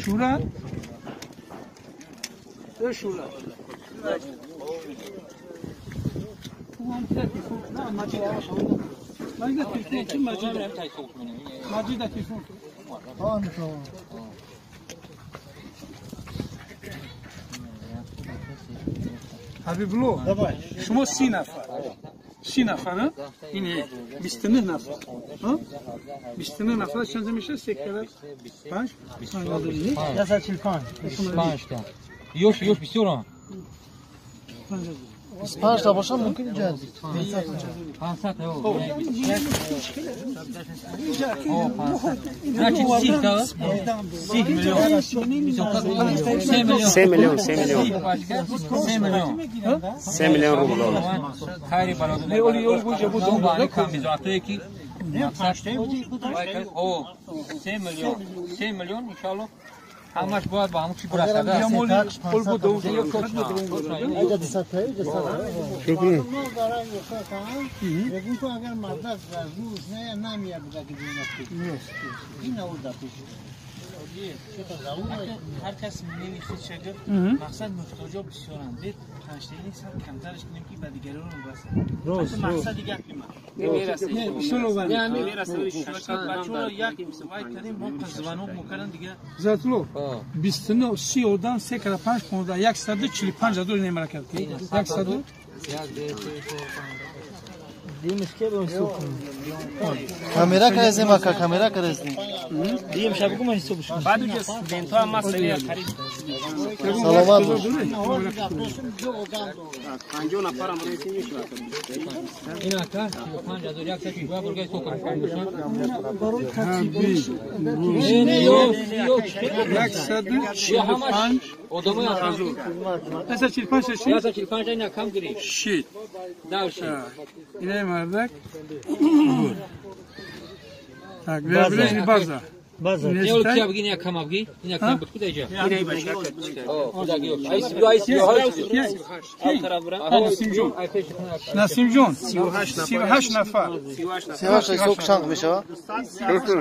شورا شورا Habiblo, şuma 30 نفر 30 نفره اینه 29 نفر ها 29 نفر چند میشه سکه 5 Ya 45 تا یوش بسیار İspanyolca başa mümkün geldi. 500 euro. Значит, сих, да? Сих миллион. 3 milyon 3 milyon 7 milyon. 3 milyon rubl olur. Hayri baladı. Ne oluyor bu cebu doğru kamiz atıyor ki. O 3 milyon. 3 milyon inşallah. همش باید با همون چی برسه یا مولی پول بود دوم Ayda disatayı da sana. Şükür. Bugün tu agar maddas razuz ne ya namiye buradaki dünyası. Yine orada pişiyor. Herkes neyse çeker. Maksat muhtaç ol pişiyorlar. Bir kanşteyini sen kantar işinin ki badi gelir onu bas. Maksat diğer kim? Yani verası şirket başvuru ya kimse vay karim bu kızvanı mukaran diğer. Zatlo 29 30'dan 85 konuda 145 دلار نمیره کرد 100 Kamera karezim bak kamera karezim. Diyeyim şabık mı hisse bu? Badu kes dentro ama seviye karim. Salavat. Kancona para mı resim şu این آتا 5000 یک ساعت جواب برگه تو کار کنی odamı yakan. Mesela 45 şey. Ya da 45 tane kam giri. Shit. Dal şey. İne mardak. Tak, bir baza. Ne olur ki abi yine kam abi? Yine kam bu kudayca. Yine başka. O da yok. Alt taraf bura. Nasimjon. Nasimjon. 38 نفر. Sivaş çok şank bir şey. Şükür.